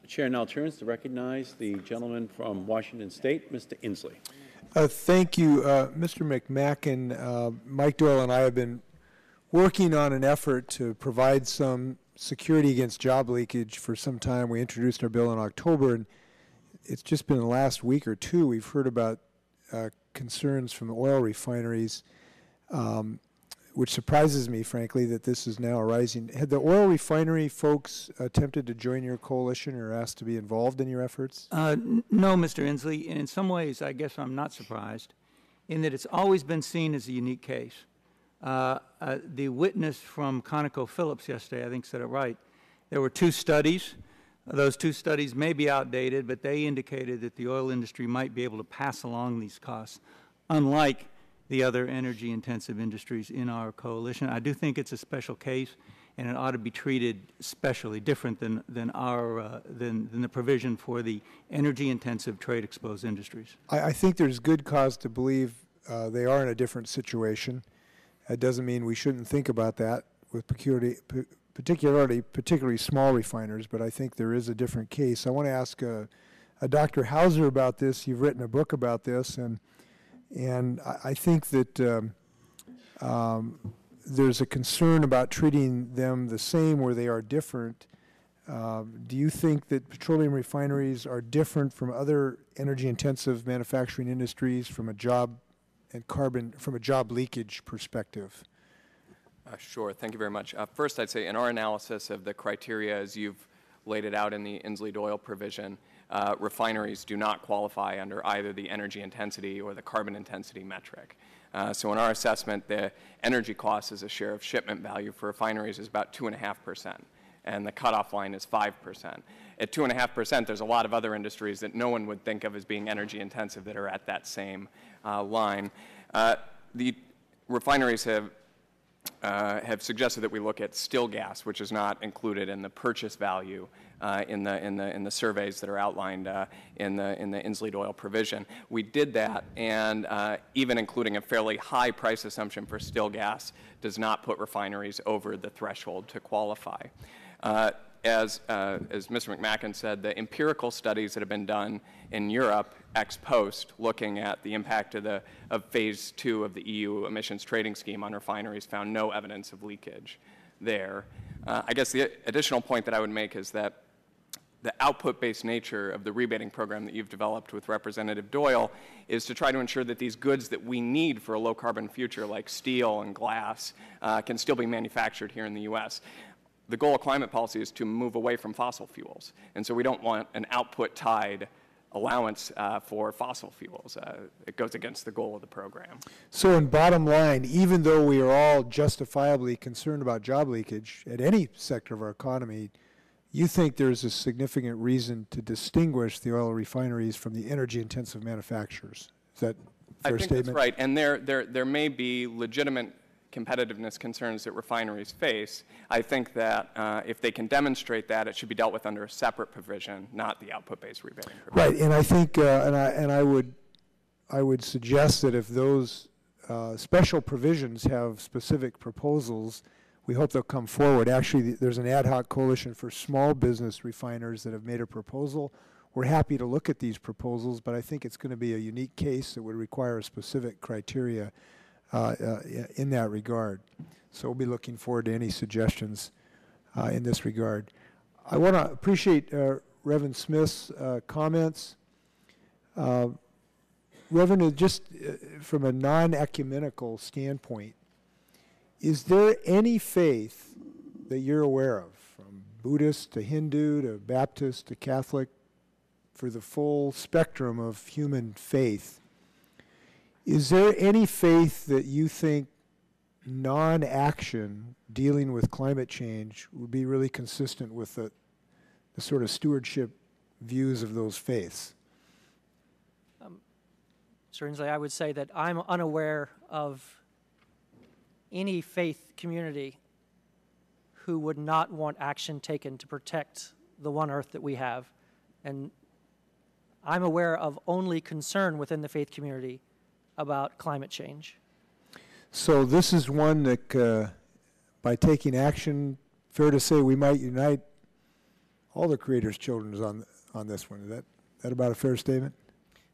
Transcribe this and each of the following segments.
The chair now turns to recognize the gentleman from Washington State, Mr. Inslee. Thank you, Mr. McMacken. Mike Doyle and I have been working on an effort to provide some security against job leakage for some time. We introduced our bill in October, and it's just been the last week or two we've heard about concerns from oil refineries, which surprises me, frankly, that this is now arising. Had the oil refinery folks attempted to join your coalition or asked to be involved in your efforts? No, Mr. Inslee. In some ways, I guess I'm not surprised, in that it's always been seen as a unique case. The witness from ConocoPhillips yesterday, I think, said it right. There were 2 studies. Those 2 studies may be outdated, but they indicated that the oil industry might be able to pass along these costs, unlike the other energy-intensive industries in our coalition. I do think it's a special case, and it ought to be treated specially, different than the provision for the energy-intensive, trade-exposed industries. I think there's good cause to believe they are in a different situation. That doesn't mean we shouldn't think about that with particularly small refiners, but I think there is a different case. I want to ask Dr. Hauser about this. You've written a book about this, and I think that there's a concern about treating them the same where they are different. Do you think that petroleum refineries are different from other energy-intensive manufacturing industries from a job leakage perspective? Sure. Thank you very much. First, I'd say in our analysis of the criteria as you've laid it out in the Inslee-Doyle provision, refineries do not qualify under either the energy intensity or the carbon intensity metric. So in our assessment, the energy cost as a share of shipment value for refineries is about 2.5%, and the cutoff line is 5%. At 2.5%, there's a lot of other industries that no one would think of as being energy intensive that are at that same line. The refineries have suggested that we look at still gas, which is not included in the purchase value in the surveys that are outlined in the Inslee-Doyle provision. We did that, and even including a fairly high price assumption for still gas does not put refineries over the threshold to qualify. As Mr. McMacken said, the empirical studies that have been done in Europe ex post, looking at the impact of phase 2 of the EU emissions trading scheme on refineries, found no evidence of leakage there. I guess the additional point that I would make is that the output-based nature of the rebating program that you've developed with Representative Doyle is to try to ensure that these goods that we need for a low-carbon future, like steel and glass, can still be manufactured here in the U.S. The goal of climate policy is to move away from fossil fuels, and so we don't want an output-tied allowance for fossil fuels. It goes against the goal of the program. So in bottom line, even though we are all justifiably concerned about job leakage at any sector of our economy, you think there's a significant reason to distinguish the oil refineries from the energy-intensive manufacturers. Is that a fair statement? I think that's right, and there may be legitimate competitiveness concerns that refineries face. I think that if they can demonstrate that, it should be dealt with under a separate provision, not the output-based rebating provision. Right, and I think, I would suggest that if those special provisions have specific proposals, we hope they'll come forward. Actually, there's an ad hoc coalition for small business refiners that have made a proposal. We're happy to look at these proposals, but I think it's going to be a unique case that would require a specific criteria in that regard. So we'll be looking forward to any suggestions in this regard. I want to appreciate Reverend Smith's comments. Reverend, just from a non-ecumenical standpoint, is there any faith that you're aware of, from Buddhist to Hindu to Baptist to Catholic, for the full spectrum of human faith, is there any faith that you think non-action dealing with climate change would be really consistent with the sort of stewardship views of those faiths? Mr. Inslee, I would say that I'm unaware of any faith community who would not want action taken to protect the one earth that we have. And I'm aware of only concern within the faith community about climate change. So this is one that, by taking action, fair to say we might unite all the creators' children is on this one. Is that about a fair statement?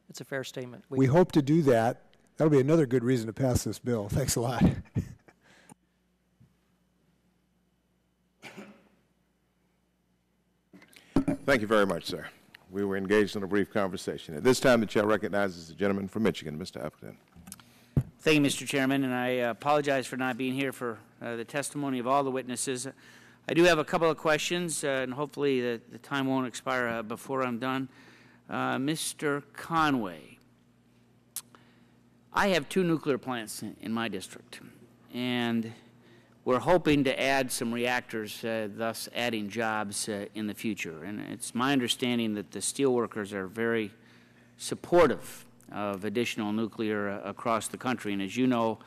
It's a fair statement. We hope to do that. That'll be another good reason to pass this bill. Thanks a lot. Thank you very much, sir. We were engaged in a brief conversation. At this time, the chair recognizes the gentleman from Michigan, Mr. Appleton. Thank you, Mr. Chairman, and I apologize for not being here for the testimony of all the witnesses. I do have a couple of questions, and hopefully the time won't expire before I'm done. Mr. Conway, I have 2 nuclear plants in my district, and we're hoping to add some reactors, thus adding jobs in the future. And it's my understanding that the steelworkers are very supportive of additional nuclear across the country. And as you know,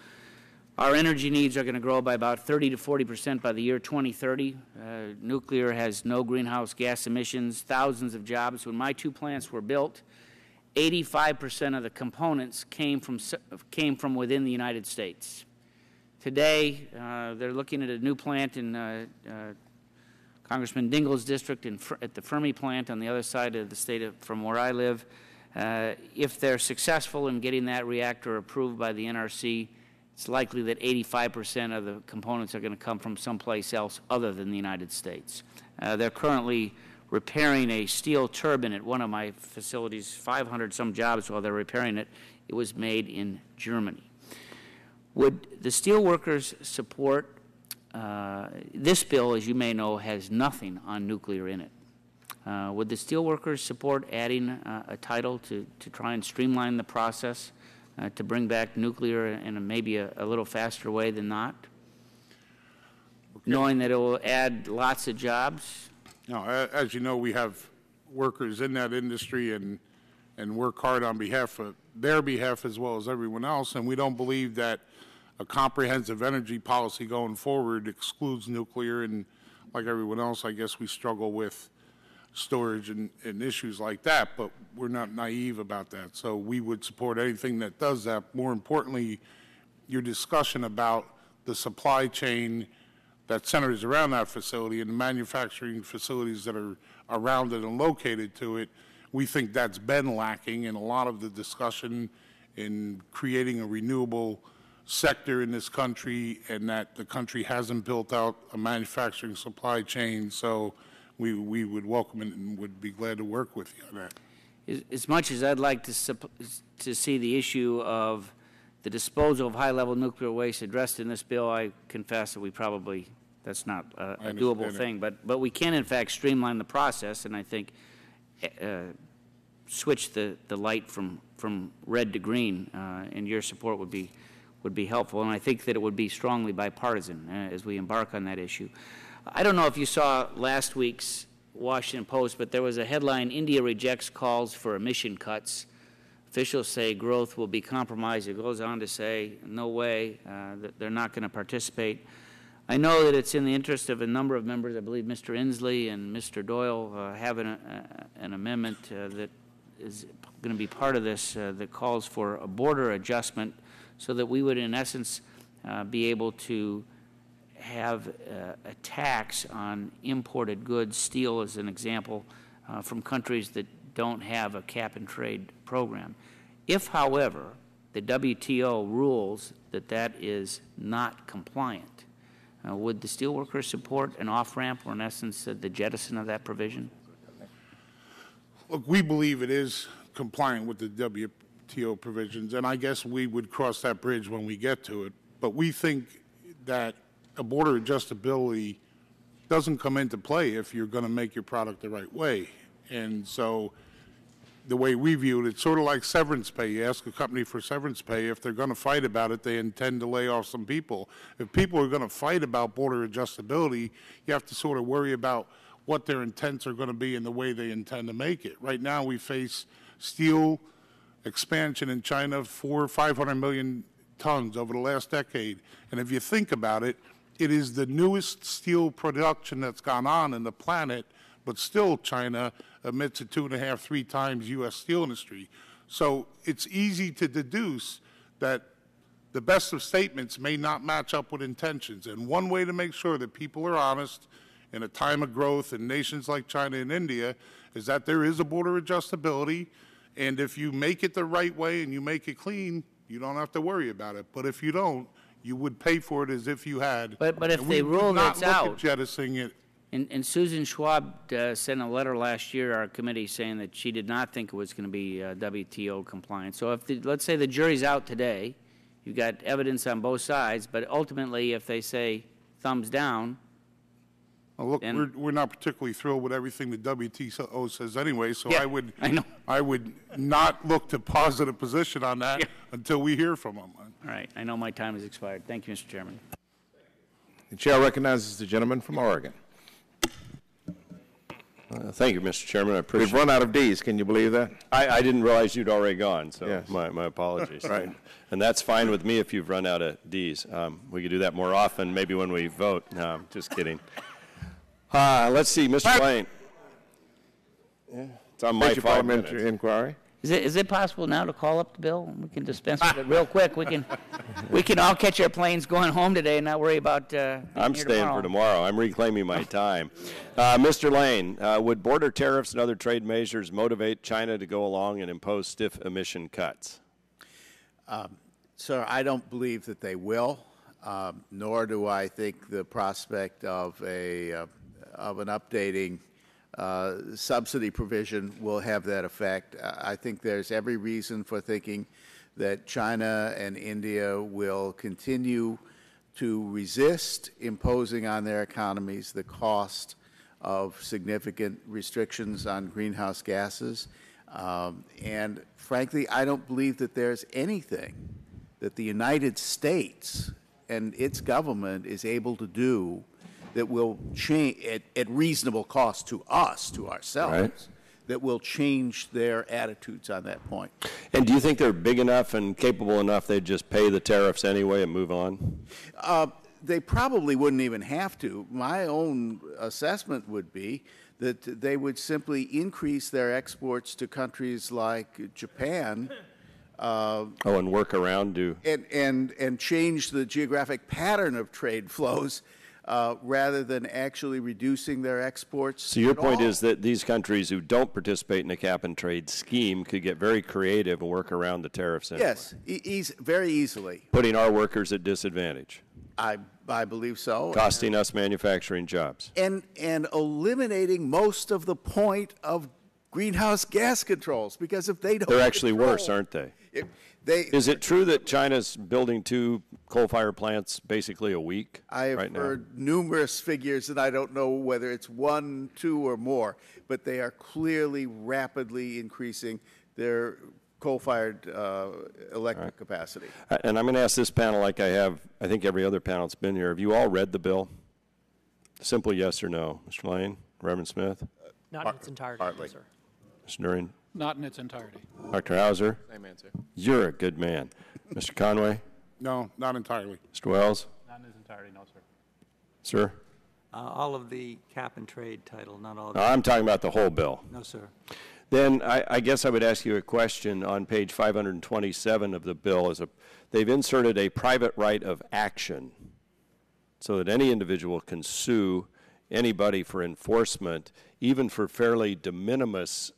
our energy needs are going to grow by about 30 to 40% by the year 2030. Nuclear has no greenhouse gas emissions, thousands of jobs. When my 2 plants were built, 85% of the components came from within the United States. Today, they're looking at a new plant in Congressman Dingell's district at the Fermi plant on the other side of the state from where I live. If they're successful in getting that reactor approved by the NRC, it's likely that 85% of the components are going to come from someplace else other than the United States. They're currently repairing a steel turbine at one of my facilities, 500 some jobs while they're repairing it. It was made in Germany. Would the steelworkers support this bill, as you may know, has nothing on nuclear in it. Would the steelworkers support adding a title to try and streamline the process to bring back nuclear in maybe a little faster way than not, knowing that it will add lots of jobs? No, as you know, we have workers in that industry and work hard on their behalf as well as everyone else, and we don't believe that a comprehensive energy policy going forward excludes nuclear, and like everyone else, I guess we struggle with storage and issues like that, but we're not naive about that. So we would support anything that does that. More importantly, your discussion about the supply chain that centers around that facility and the manufacturing facilities that are around it and located to it, we think that's been lacking in a lot of the discussion in creating a renewable sector in this country, and that the country hasn't built out a manufacturing supply chain. So we would welcome it and would be glad to work with you on that. As much as I'd like to see the issue of the disposal of high-level nuclear waste addressed in this bill, I confess that that's not a doable thing. But we can, in fact, streamline the process, and I think switch the light from red to green, and your support would be helpful. And I think that it would be strongly bipartisan as we embark on that issue. I don't know if you saw last week's Washington Post, but there was a headline, India rejects calls for emission cuts. Officials say growth will be compromised. It goes on to say, no way, that they're not going to participate. I know that it's in the interest of a number of members. I believe Mr. Inslee and Mr. Doyle have an amendment that is going to be part of this that calls for a border adjustment so that we would, in essence, be able to have a tax on imported goods, steel as an example, from countries that don't have a cap-and-trade program. If, however, the WTO rules that is not compliant, would the steelworkers support an off-ramp or, in essence, the jettison of that provision? Look, we believe it is compliant with the WTO provisions, and I guess we would cross that bridge when we get to it. But we think that a border adjustability doesn't come into play if you're going to make your product the right way. And so the way we view it, it's sort of like severance pay. You ask a company for severance pay. If they're going to fight about it, they intend to lay off some people. If people are going to fight about border adjustability, you have to sort of worry about what their intents are going to be and the way they intend to make it. Right now, we face steel expansion in China, 400 or 500 million tons over the last decade. And if you think about it, it is the newest steel production that's gone on in the planet, but still China emits a 2.5, 3 times U.S. steel industry. So it's easy to deduce that the best of statements may not match up with intentions. And one way to make sure that people are honest in a time of growth in nations like China and India is that there is a border adjustability, and if you make it the right way and you make it clean, you don't have to worry about it. But if you don't, you would pay for it as if you had. But if And they we would rule not it's look at out, jettisoning it. and Susan Schwab sent a letter last year to our committee saying that she did not think it was going to be WTO compliant. So if let's say the jury's out today, you've got evidence on both sides, but ultimately if they say thumbs down, Well, look, And- we're not particularly thrilled with everything the WTO says anyway, so Yeah, I know. I would not look to positive position on that Yeah. until we hear from them. all right, I know my time has expired. Thank you, Mr. Chairman. The chair recognizes the gentleman from Oregon. Thank you, Mr. Chairman. I appreciate We've run out of Ds. Can you believe that? I didn't realize you'd already gone, so Yes. my apologies. Right. And that's fine with me if you've run out of Ds. We could do that more often, maybe when we vote. No, I'm just kidding. Let's see, Mr. Lane. Yeah, it's on my Major 5 parliamentary minutes. inquiry. Is it possible now to call up the bill? We can dispense with it real quick. We can all catch our planes going home today and not worry about being I'm here staying for tomorrow. I'm reclaiming my time. Mr. Lane, would border tariffs and other trade measures motivate China to go along and impose stiff emission cuts? Sir, I don't believe that they will, nor do I think the prospect of an updating subsidy provision will have that effect. I think there's every reason for thinking that China and India will continue to resist imposing on their economies the cost of significant restrictions on greenhouse gases. And frankly, I don't believe that there's anything that the United States and its government is able to do that will change at reasonable cost to us, to ourselves, Right. that will change their attitudes on that point. And do you think they're big enough and capable enough they'd just pay the tariffs anyway and move on? They probably wouldn't even have to. My own assessment would be that they would simply increase their exports to countries like Japan And work around, and change the geographic pattern of trade flows rather than actually reducing their exports. So your at point all. is that these countries who don't participate in the cap-and-trade scheme could get very creative and work around the tariffs anyway, Yes, very easily. putting our workers at disadvantage, I believe so. costing us manufacturing jobs. And eliminating most of the point of greenhouse gas controls, because if they don't They're actually control- worse, aren't they? if they Is it true that China's building 2 coal-fired plants basically a week I have right now? heard numerous figures, and I don't know whether it's 1, 2, or more, but they are clearly rapidly increasing their coal-fired electric capacity. And I'm going to ask this panel like I have, I think, every other panel that's been here. Have you all read the bill? Simple yes or no. Mr. Lane, Reverend Smith, Not in its entirety, no, sir. Mr. Nurin, Not in its entirety. Dr. Hauser. Same answer. You're a good man. Mr. Conway, No, not entirely. Mr. Wells, Not in its entirety, no, sir. sir. All of the cap and trade title, not all of No, I'm talking about the whole bill. No, sir. Then I guess I would ask you a question on page 527 of the bill. They've inserted a private right of action so that any individual can sue anybody for enforcement, even for fairly de minimis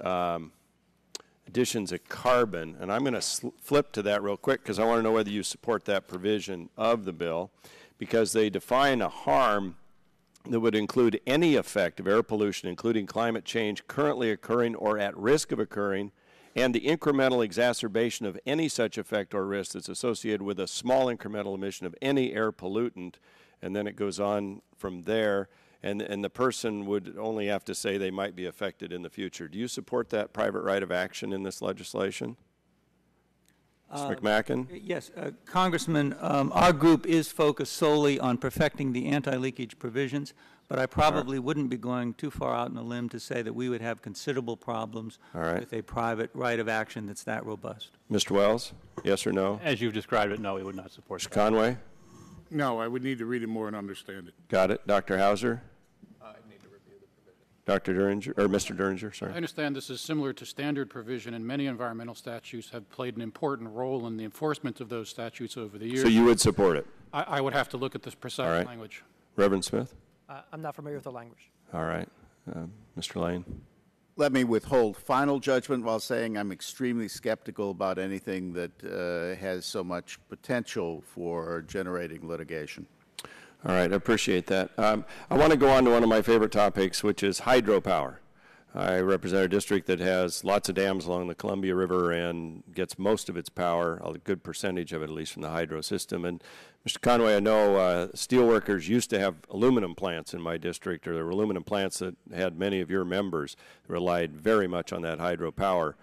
additions of carbon. And I'm going to flip to that real quick because I want to know whether you support that provision of the bill, because they define a harm that would include any effect of air pollution, including climate change currently occurring or at risk of occurring, and the incremental exacerbation of any such effect or risk that's associated with a small incremental emission of any air pollutant. And then it goes on from there, and the person would only have to say they might be affected in the future. Do you support that private right of action in this legislation? Mr. McMacken? Yes, Congressman, our group is focused solely on perfecting the anti-leakage provisions, but I probably wouldn't be going too far out on a limb to say that we would have considerable problems with a private right of action that's that robust. Mr. Wells, yes or no? As you've described it, no, we would not support Mr. that. Conway? No, I would need to read it more and understand it. Got it. Dr. Hauser? I need to review the provision. Dr. Derringer, or Mr. Derringer, sorry. I understand this is similar to standard provision, and many environmental statutes have played an important role in the enforcement of those statutes over the years. So you would support it? I would have to look at this All precise right. language. Reverend Smith? I'm not familiar with the language. All right. Mr. Lane? Let me withhold final judgment while saying I'm extremely skeptical about anything that has so much potential for generating litigation. All right, I appreciate that. I want to go on to one of my favorite topics, which is hydropower. I represent a district that has lots of dams along the Columbia River and gets most of its power, a good percentage of it at least, from the hydro system. And Mr. Conway, I know steelworkers used to have aluminum plants in my district, or there were aluminum plants that had many of your members that relied very much on that hydropower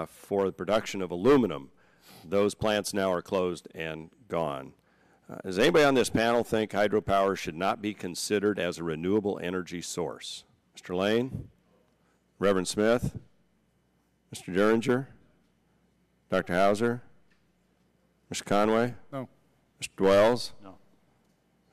for the production of aluminum. Those plants now are closed and gone. Does anybody on this panel think hydropower should not be considered as a renewable energy source? Mr. Lane? Reverend Smith? Mr. Derringer? Dr. Hauser? Mr. Conway? No. Mr. Wells? No.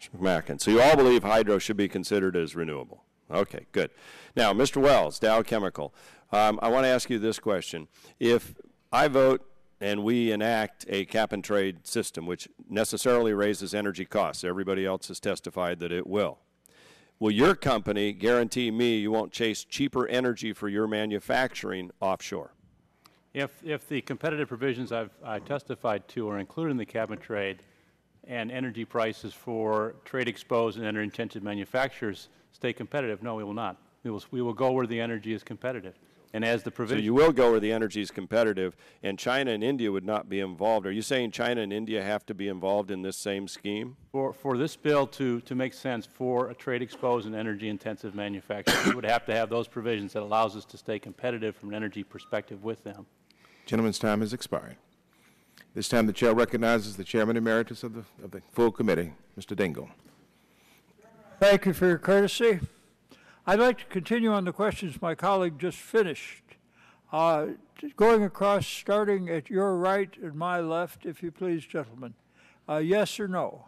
Mr. McMacken. So you all believe hydro should be considered as renewable. Okay, good. Now, Mr. Wells, Dow Chemical, I want to ask you this question. If I vote and we enact a cap-and-trade system, which necessarily raises energy costs, everybody else has testified that it will, will your company guarantee me you won't chase cheaper energy for your manufacturing offshore? If the competitive provisions I testified to are included in the cap and trade, and energy prices for trade-exposed and energy-intensive manufacturers stay competitive, no, we will not. We will go where the energy is competitive. And as the provision... So you will go where the energy is competitive, and China and India would not be involved. Are you saying China and India have to be involved in this same scheme? For this bill to make sense for a trade-exposed and energy-intensive manufacturer, we would have to have those provisions that allows us to stay competitive from an energy perspective with them. Gentleman's time has expired. This time the chair recognizes the chairman emeritus of the full committee, Mr. Dingell. Thank you for your courtesy. I'd like to continue on the questions my colleague just finished. Going across, starting at your right and my left, if you please, gentlemen. Yes or no?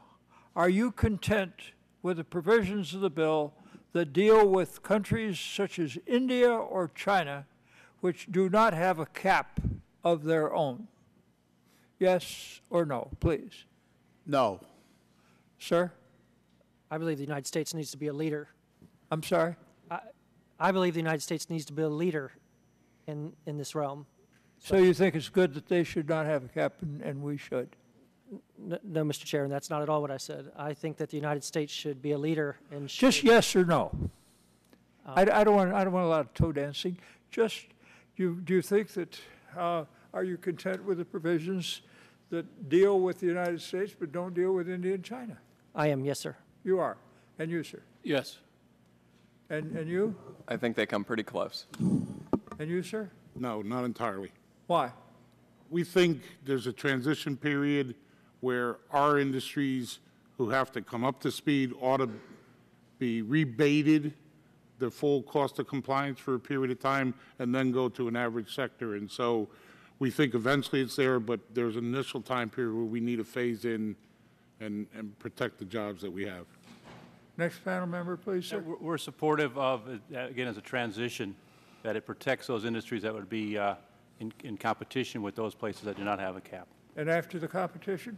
Are you content with the provisions of the bill that deal with countries such as India or China, which do not have a cap of their own? Yes or no, please? No. Sir? I believe the United States needs to be a leader. I'm sorry? I believe the United States needs to be a leader in this realm. So you think it's good that they should not have a cap and we should? No, Mr. Chair, and that's not at all what I said. I think that the United States should be a leader and just yes or no. I don't want a lot of toe dancing. Just do you think that are you content with the provisions that deal with the United States but don't deal with India and China? I am, yes, sir. You are, and you, sir. Yes. And you? I think they come pretty close. And you, sir? No, not entirely. Why? We think there's a transition period where our industries who have to come up to speed ought to be rebated the full cost of compliance for a period of time and then go to an average sector. And so we think eventually it's there, but there's an initial time period where we need to phase in and protect the jobs that we have. Next panel member, please, sir. We're supportive of, again, as a transition, that it protects those industries that would be in competition with those places that do not have a cap. And after the competition?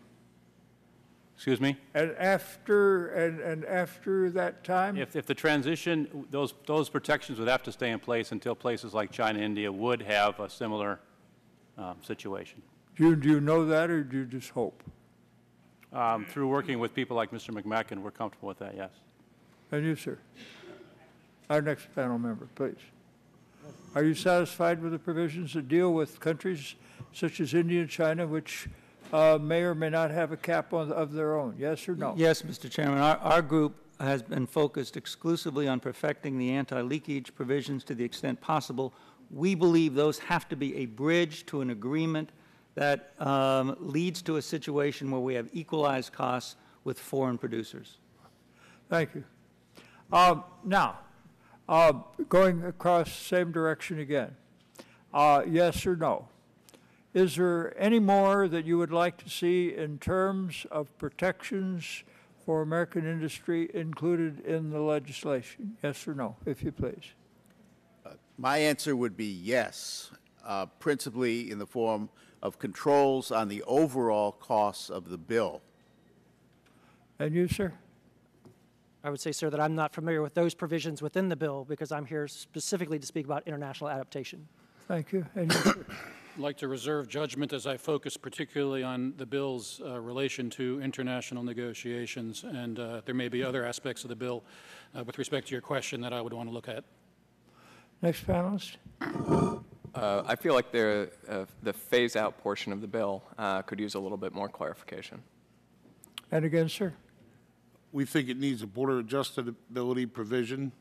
Excuse me? And after that time? If the transition, those protections would have to stay in place until places like China and India would have a similar situation. Do you know that, or do you just hope? Through working with people like Mr. McMacken, we're comfortable with that, yes. And you, sir? Our next panel member, please. Are you satisfied with the provisions that deal with countries such as India and China, which may or may not have a cap of their own? Yes or no? Yes, Mr. Chairman. Our group has been focused exclusively on perfecting the anti-leakage provisions to the extent possible. We believe those have to be a bridge to an agreement that leads to a situation where we have equalized costs with foreign producers. Thank you. Now, going across the same direction again, yes or no? Is there any more that you would like to see in terms of protections for American industry included in the legislation? Yes or no, if you please? My answer would be yes, principally in the form of controls on the overall costs of the bill. And you, sir? I would say, sir, that I'm not familiar with those provisions within the bill because I'm here specifically to speak about international adaptation. Thank you. And you, sir? I'd like to reserve judgment as I focus particularly on the bill's relation to international negotiations, and there may be other aspects of the bill with respect to your question that I would want to look at. Next panelist. I feel like the phase-out portion of the bill could use a little bit more clarification. And again, sir. We think it needs a border adjustability provision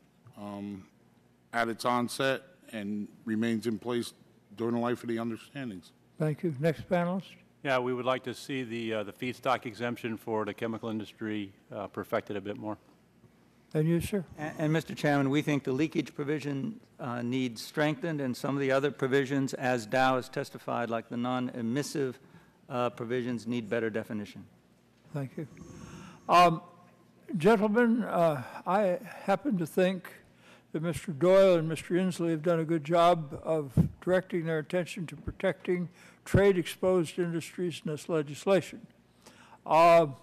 at its onset and remains in place during the life of the understandings. Thank you. Next panelist. Yeah, we would like to see the feedstock exemption for the chemical industry perfected a bit more. And you, sir? And Mr. Chairman, we think the leakage provision needs strengthened, and some of the other provisions, as Dow has testified, like the non-emissive provisions, need better definition. Thank you. Gentlemen, I happen to think that Mr. Doyle and Mr. Inslee have done a good job of directing their attention to protecting trade-exposed industries in this legislation. Do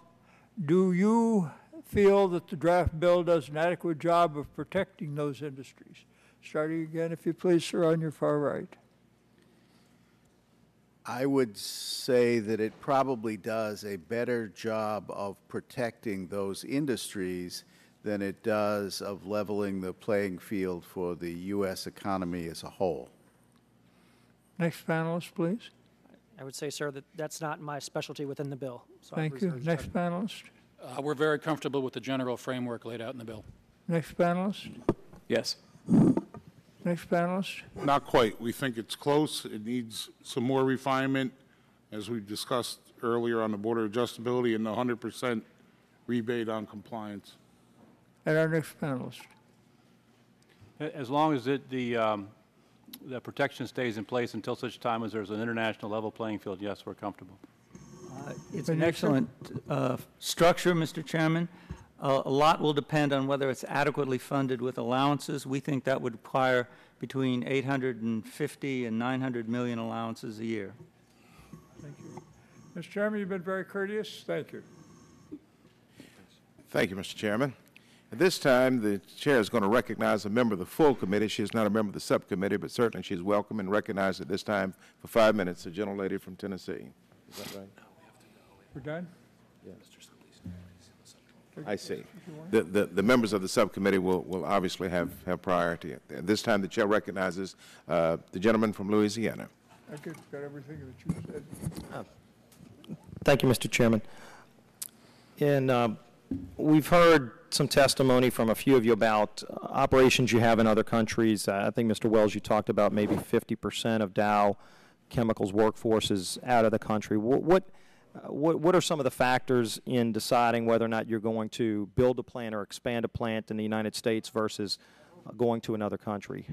you feel that the draft bill does an adequate job of protecting those industries? Starting again, if you please, sir, on your far right. I would say that it probably does a better job of protecting those industries than it does of leveling the playing field for the U.S. economy as a whole. Next panelist, please. I would say, sir, that that's not my specialty within the bill. So Thank you. Next panelist. We're very comfortable with the general framework laid out in the bill. Next panelist. Yes. Next panelist. Not quite. We think it's close. It needs some more refinement, as we discussed earlier on the border adjustability and the 100% rebate on compliance. And our next panelist. As long as the protection stays in place until such time as there's an international level playing field, yes, we're comfortable. It's an excellent structure, Mr. Chairman. A lot will depend on whether it's adequately funded with allowances. We think that would require between 850 and 900 million allowances a year. Thank you. Mr. Chairman, you've been very courteous. Thank you. Thank you, Mr. Chairman. At this time, the chair is going to recognize a member of the full committee. She is not a member of the subcommittee, but certainly she's welcome and recognized at this time for 5 minutes, the gentlelady from Tennessee. Is that right? We're done? Yes. I see. The members of the subcommittee will obviously have priority. At this time, the chair recognizes the gentleman from Louisiana. I got everything that you said. Thank you, Mr. Chairman. And we've heard some testimony from a few of you about operations you have in other countries. I think, Mr. Wells, you talked about maybe 50% of Dow Chemicals workforce is out of the country. What are some of the factors in deciding whether or not you're going to build a plant or expand a plant in the United States versus going to another country?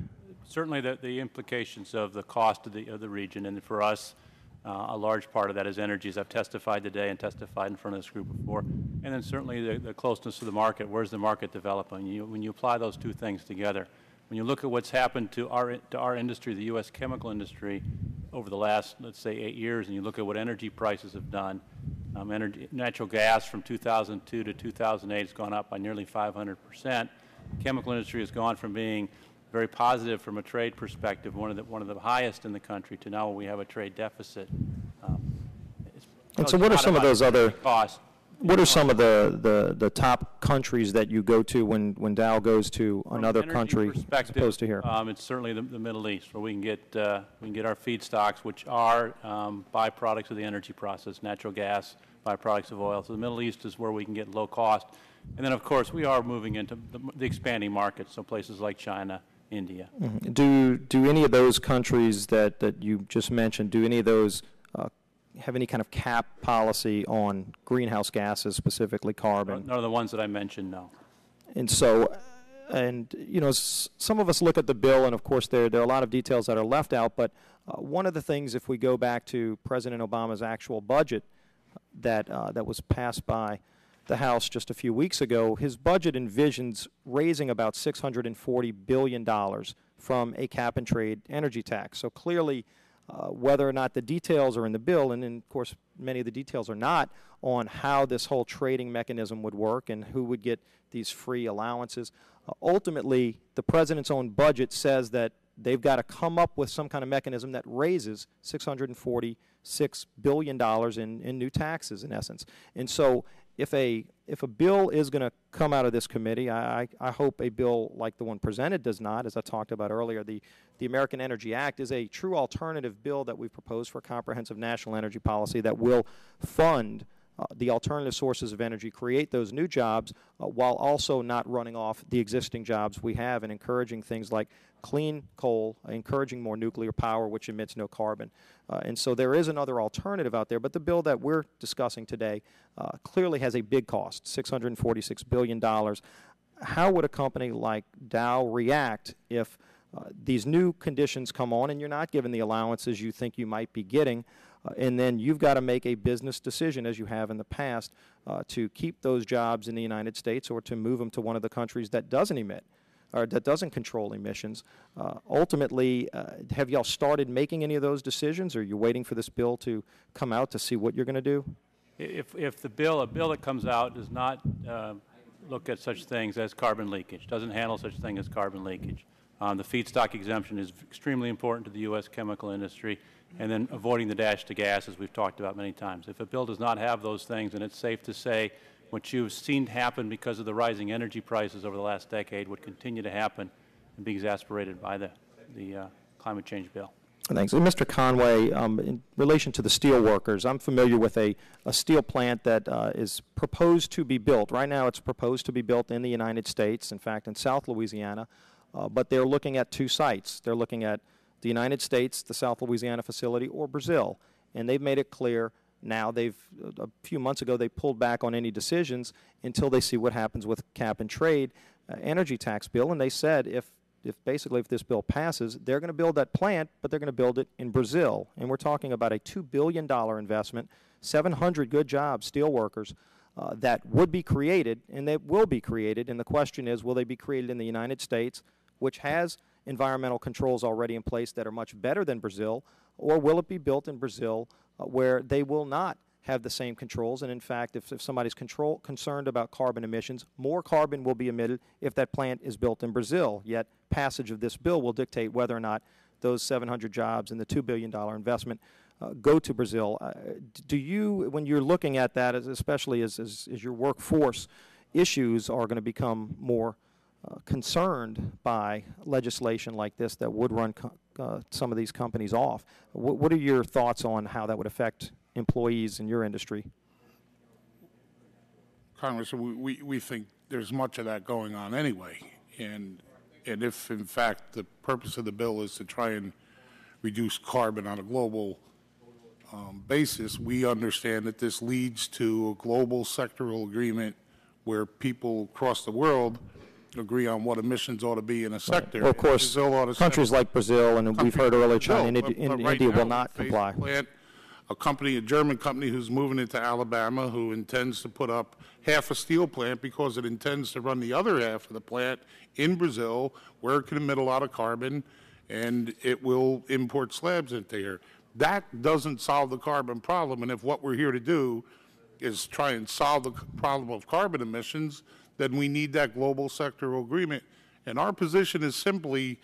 Certainly the implications of the cost of the region, and for us, a large part of that is energy, as I've testified today and testified in front of this group before. And then certainly the closeness to the market. Where's the market developing? When you apply those two things together, when you look at what's happened to our industry, the U.S. chemical industry, over the last, let's say, 8 years, and you look at what energy prices have done, natural gas from 2002 to 2008 has gone up by nearly 500%. The chemical industry has gone from being very positive from a trade perspective, one of the highest in the country, to now we have a trade deficit. And so what are some of those other costs? What are some of the top countries that you go to when Dow goes to another country as opposed to here? It's certainly the Middle East, where we can get our feedstocks, which are byproducts of the energy process, natural gas, byproducts of oil. So the Middle East is where we can get low cost. And then, of course, we are moving into the expanding markets, so places like China, India. Mm-hmm. Do any of those countries that you just mentioned, do any of those have any kind of cap policy on greenhouse gases, specifically carbon? None of the ones that I mentioned, no. And so, you know, some of us look at the bill, and of course there are a lot of details that are left out, but one of the things, if we go back to President Obama's actual budget that was passed by the House just a few weeks ago, his budget envisions raising about $640 billion from a cap-and-trade energy tax. So clearly, whether or not the details are in the bill, and then, of course, many of the details are not, on how this whole trading mechanism would work and who would get these free allowances. Ultimately, the president's own budget says that they've got to come up with some kind of mechanism that raises $646 billion in new taxes, in essence. And so if a bill is going to come out of this committee, I hope a bill like the one presented does not. As I talked about earlier, the American Energy Act is a true alternative bill that we've proposed for a comprehensive national energy policy that will fund the alternative sources of energy, create those new jobs, while also not running off the existing jobs we have and encouraging things like clean coal, encouraging more nuclear power, which emits no carbon. And so there is another alternative out there, but the bill that we're discussing today clearly has a big cost, $646 billion. How would a company like Dow react if these new conditions come on and you're not given the allowances you think you might be getting, and then you've got to make a business decision, as you have in the past, to keep those jobs in the United States or to move them to one of the countries that doesn't emit or that doesn't control emissions? Ultimately, have y'all started making any of those decisions, or are you waiting for this bill to come out to see what you're going to do? If a bill that comes out does not look at such things as carbon leakage, doesn't handle such thing as carbon leakage, the feedstock exemption is extremely important to the U.S. chemical industry, and then avoiding the dash to gas, as we've talked about many times. If a bill does not have those things, then it's safe to say what you've seen happen because of the rising energy prices over the last decade would continue to happen and be exacerbated by the climate change bill. Thanks. And Mr. Conway, in relation to the steel workers, I'm familiar with a steel plant that is proposed to be built. Right now it's proposed to be built in the United States, in fact in South Louisiana, but they're looking at two sites. They're looking at the United States, the South Louisiana facility, or Brazil. And they've made it clear now, a few months ago, they pulled back on any decisions until they see what happens with cap and trade energy tax bill. And they said if this bill passes, they're going to build that plant, but they're going to build it in Brazil. And we're talking about a $2 billion investment, 700 good jobs, steel workers, that would be created, and they will be created. And the question is, will they be created in the United States, which has environmental controls already in place that are much better than Brazil, or will it be built in Brazil where they will not have the same controls? And in fact, if somebody's concerned about carbon emissions, more carbon will be emitted if that plant is built in Brazil. Yet passage of this bill will dictate whether or not those 700 jobs and the $2 billion investment go to Brazil. Do you, when you're looking at that, especially as your workforce issues are going to become more concerned by legislation like this that would run some of these companies off, what are your thoughts on how that would affect employees in your industry? Congressman, we think there's much of that going on anyway. And if, in fact, the purpose of the bill is to try and reduce carbon on a global basis, we understand that this leads to a global sectoral agreement where people across the world agree on what emissions ought to be in a sector. Well, of course, countries like Brazil, and we've heard earlier China and India will not comply. A company, a German company who's moving into Alabama, who intends to put up half a steel plant because it intends to run the other half of the plant in Brazil, where it can emit a lot of carbon, and it will import slabs into here. That doesn't solve the carbon problem, and if what we're here to do is try and solve the problem of carbon emissions, then we need that global sectoral agreement. And our position is simply,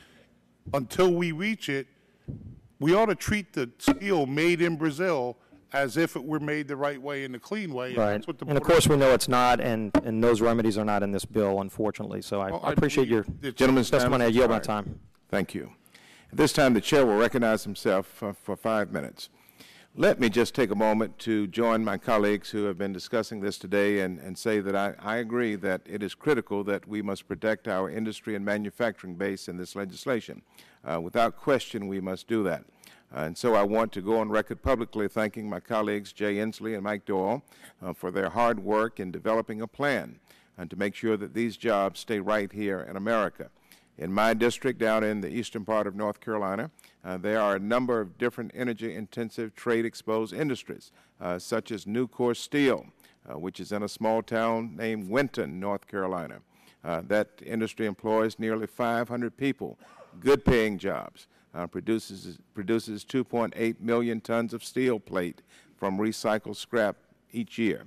until we reach it, we ought to treat the steel made in Brazil as if it were made the right way and the clean way. Right. And, that's what the and of course we know it's not, and those remedies are not in this bill, unfortunately. So I appreciate your gentleman's testimony. I yield my time. Thank you. At this time, the chair will recognize himself for 5 minutes. Let me just take a moment to join my colleagues who have been discussing this today and say that I agree that it is critical that we must protect our industry and manufacturing base in this legislation. Without question, we must do that. And so I want to go on record publicly thanking my colleagues Jay Inslee and Mike Doyle for their hard work in developing a plan and to make sure that these jobs stay right here in America. In my district down in the eastern part of North Carolina, there are a number of different energy-intensive trade-exposed industries, such as Nucor Steel, which is in a small town named Winton, North Carolina. That industry employs nearly 500 people, good-paying jobs, produces 2.8 million tons of steel plate, from recycled scrap each year.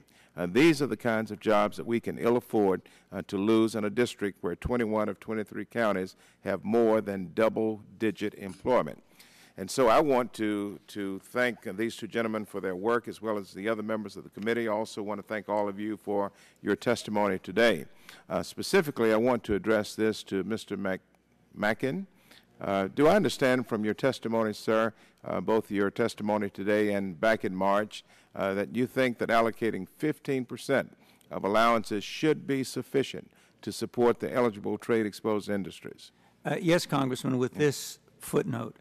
These are the kinds of jobs that we can ill afford to lose in a district where 21 of 23 counties have more than double-digit employment. And so I want to thank these two gentlemen for their work, as well as the other members of the committee. I also want to thank all of you for your testimony today. Specifically, I want to address this to Mr. Mackin. Do I understand from your testimony, sir, both your testimony today and back in March, that you think that allocating 15% of allowances should be sufficient to support the eligible trade-exposed industries? Yes, Congressman, with this footnote.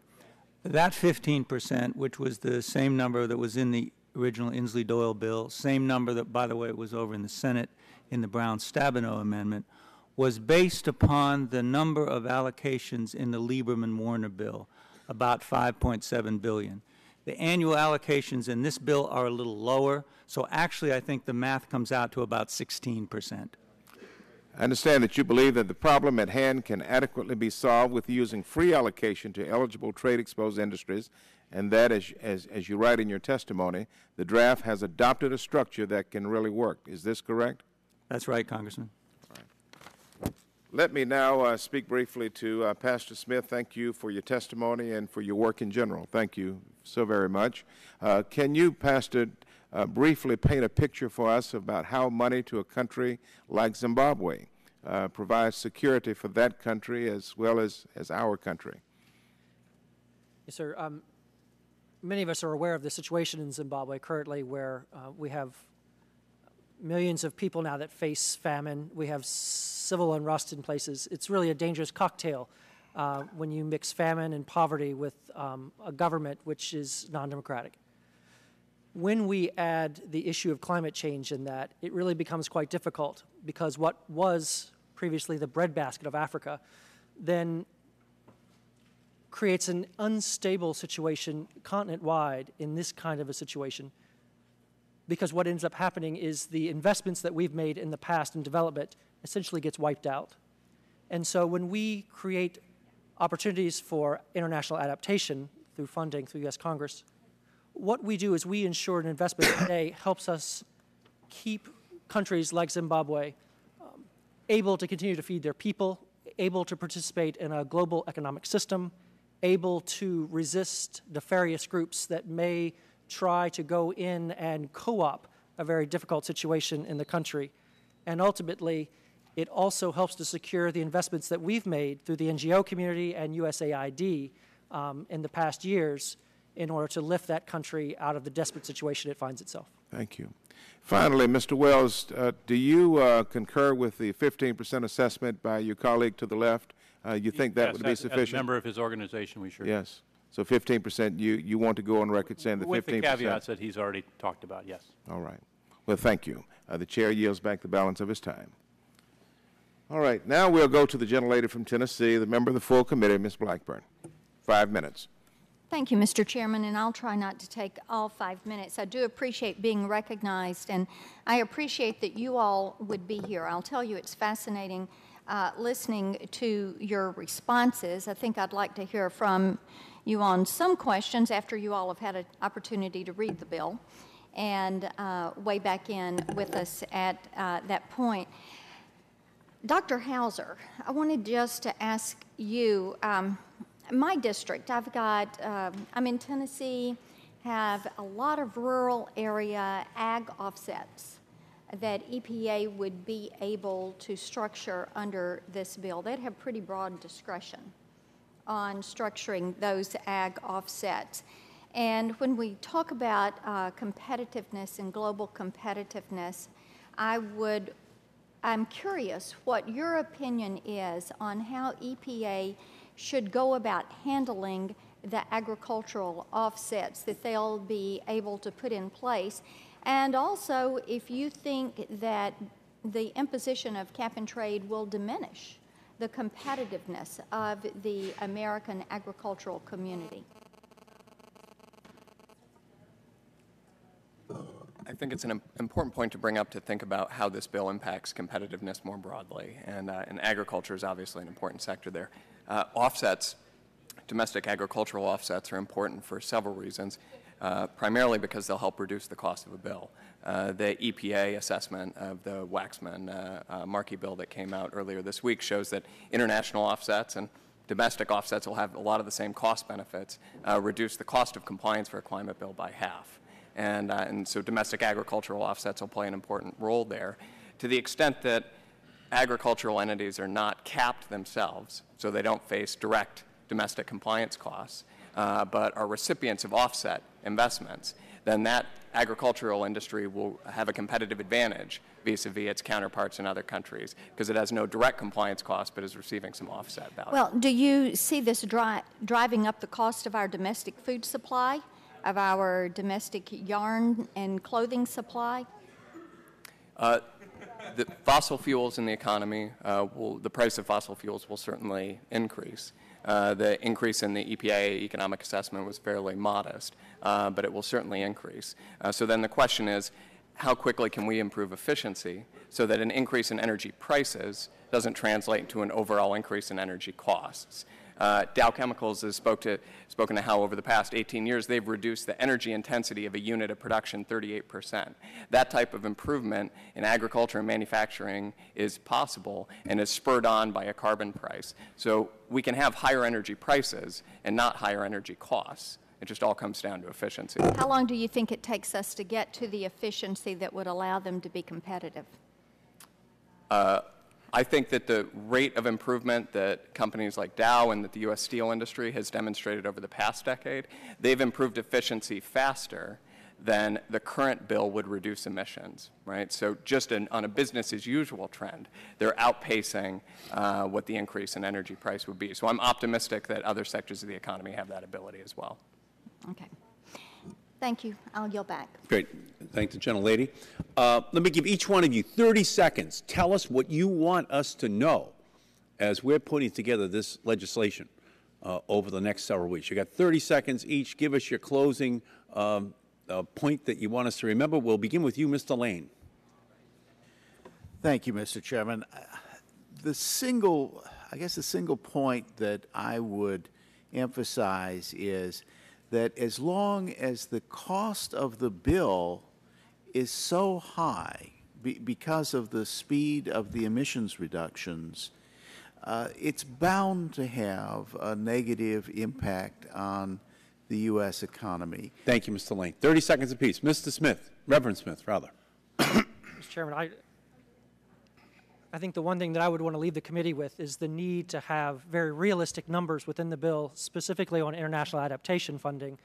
That 15%, which was the same number that was in the original Inslee-Doyle bill, same number that, by the way, was over in the Senate in the Brown-Stabenow amendment, was based upon the number of allocations in the Lieberman-Warner bill, about $5.7 billion. The annual allocations in this bill are a little lower, so actually I think the math comes out to about 16%. I understand that you believe that the problem at hand can adequately be solved with using free allocation to eligible trade-exposed industries, and that, as you write in your testimony, the draft has adopted a structure that can really work. Is this correct? That's right, Congressman. Let me now speak briefly to Pastor Smith. Thank you for your testimony and for your work in general. Thank you so very much. Can you, Pastor, briefly paint a picture for us about how money to a country like Zimbabwe provides security for that country as well as our country? Yes, sir. Many of us are aware of the situation in Zimbabwe currently, where we have millions of people now that face famine. We have civil unrest in places. It's really a dangerous cocktail when you mix famine and poverty with a government which is non-democratic. When we add the issue of climate change in that, it really becomes quite difficult, because what was previously the breadbasket of Africa then creates an unstable situation continent-wide in this kind of a situation, because what ends up happening is the investments that we've made in the past in development essentially gets wiped out. And so when we create opportunities for international adaptation through funding through U.S. Congress, what we do is we ensure an investment today helps us keep countries like Zimbabwe able to continue to feed their people, able to participate in a global economic system, able to resist nefarious groups that may try to go in and co-op a very difficult situation in the country. And ultimately, it also helps to secure the investments that we've made through the NGO community and USAID in the past years in order to lift that country out of the desperate situation it finds itself. Thank you. Finally, Mr. Wells, do you concur with the 15% assessment by your colleague to the left? You think that would be sufficient? As a member of his organization, we sure do. Yes. So 15%, you want to go on record saying that 15%? With the caveats that he's already talked about, yes. All right. Well, thank you. The chair yields back the balance of his time. All right. Now we'll go to the gentlelady from Tennessee, the member of the full committee, Ms. Blackburn. 5 minutes. Thank you, Mr. Chairman, and I'll try not to take all 5 minutes. I do appreciate being recognized, and I appreciate that you all would be here. I'll tell you, it's fascinating listening to your responses. I think I'd like to hear from you on some questions after you all have had an opportunity to read the bill and weigh back in with us at that point. Dr. Hauser, I wanted just to ask you, my district, I'm in Tennessee, have a lot of rural area ag offsets that EPA would be able to structure under this bill. They'd have pretty broad discretion on structuring those ag offsets. And when we talk about competitiveness and global competitiveness, I'm curious what your opinion is on how EPA should go about handling the agricultural offsets that they'll be able to put in place. And also, if you think that the imposition of cap and trade will diminish the competitiveness of the American agricultural community. I think it's an important point to bring up to think about how this bill impacts competitiveness more broadly, and agriculture is obviously an important sector there. Offsets, domestic agricultural offsets, are important for several reasons. primarily because they'll help reduce the cost of a bill. The EPA assessment of the Waxman-Markey bill that came out earlier this week shows that international offsets and domestic offsets will have a lot of the same cost benefits, reduce the cost of compliance for a climate bill by half. And so domestic agricultural offsets will play an important role there. To the extent that agricultural entities are not capped themselves, so they don't face direct domestic compliance costs, but are recipients of offset investments, then that agricultural industry will have a competitive advantage vis-a-vis its counterparts in other countries because it has no direct compliance cost but is receiving some offset value. Well, do you see this driving up the cost of our domestic food supply, of our domestic yarn and clothing supply? The fossil fuels in the economy, the price of fossil fuels will certainly increase. The increase in the EPA economic assessment was fairly modest, but it will certainly increase. So then the question is, how quickly can we improve efficiency so that an increase in energy prices doesn't translate into an overall increase in energy costs? Dow Chemicals has spoken to how over the past 18 years they've reduced the energy intensity of a unit of production 38%. That type of improvement in agriculture and manufacturing is possible and is spurred on by a carbon price. So we can have higher energy prices and not higher energy costs. It just all comes down to efficiency. How long do you think it takes us to get to the efficiency that would allow them to be competitive? I think that the rate of improvement that companies like Dow and that the U.S. steel industry has demonstrated over the past decade, they've improved efficiency faster than the current bill would reduce emissions, right? So just on a business as usual trend, they're outpacing what the increase in energy price would be. So I'm optimistic that other sectors of the economy have that ability as well. Okay. Thank you. I'll yield back. Great. Thank the gentlelady. Let me give each one of you 30 seconds. Tell us what you want us to know as we're putting together this legislation over the next several weeks. You got 30 seconds each. Give us your closing point that you want us to remember. We'll begin with you, Mr. Lane. Thank you, Mr. Chairman. The single point that I would emphasize is that as long as the cost of the bill is so high because of the speed of the emissions reductions, it's bound to have a negative impact on the U.S. economy. Thank you, Mr. Lane. 30 seconds apiece. Mr. Smith, Reverend Smith, rather. Mr. Chairman, I think the one thing that I would want to leave the committee with is the need to have very realistic numbers within the bill, specifically on international adaptation funding,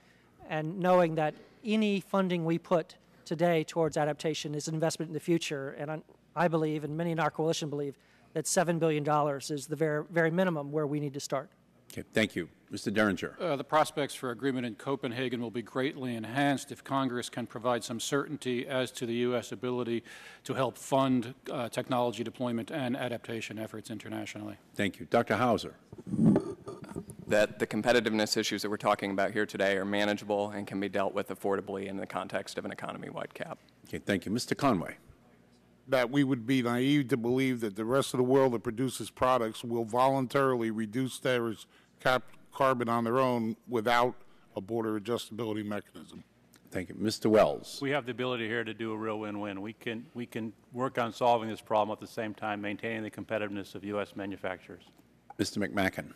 and knowing that any funding we put today towards adaptation is an investment in the future. And I believe, and many in our coalition believe, that $7 billion is the very, very minimum where we need to start. Okay, thank you. Mr. Derringer. The prospects for agreement in Copenhagen will be greatly enhanced if Congress can provide some certainty as to the U.S. ability to help fund technology deployment and adaptation efforts internationally. Thank you. Dr. Hauser. That the competitiveness issues that we're talking about here today are manageable and can be dealt with affordably in the context of an economy-wide cap. Okay, thank you. Mr. Conway. That we would be naive to believe that the rest of the world that produces products will voluntarily reduce their carbon on their own without a border adjustability mechanism. Thank you. Mr. Wells. We have the ability here to do a real win-win. We can work on solving this problem at the same time maintaining the competitiveness of U.S. manufacturers. Mr. McMacken.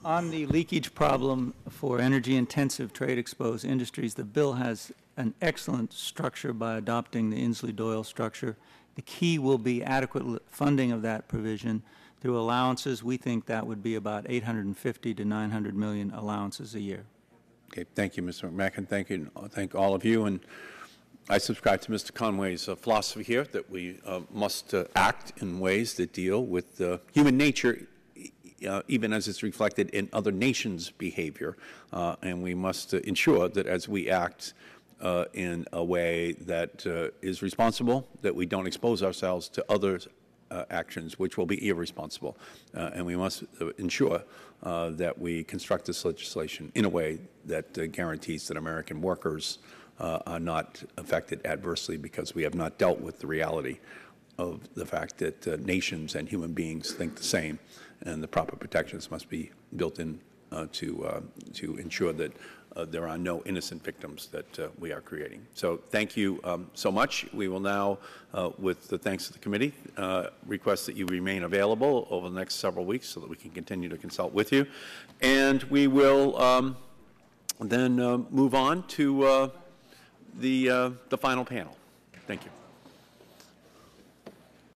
On the leakage problem for energy-intensive trade-exposed industries, the bill has an excellent structure by adopting the Inslee-Doyle structure. The key will be adequate funding of that provision through allowances. We think that would be about 850 to 900 million allowances a year. Okay, thank you, Mr. McMacken. Thank you. Thank all of you. And I subscribe to Mr. Conway's philosophy here that we must act in ways that deal with human nature, even as it's reflected in other nations' behavior. And we must ensure that as we act in a way that is responsible, that we don't expose ourselves to others' actions which will be irresponsible. And we must ensure that we construct this legislation in a way that guarantees that American workers are not affected adversely because we have not dealt with the reality of the fact that nations and human beings think the same, and the proper protections must be built in to ensure that there are no innocent victims that we are creating. So thank you so much. We will now, with the thanks to the committee, request that you remain available over the next several weeks so that we can continue to consult with you. And we will then move on to the final panel. Thank you.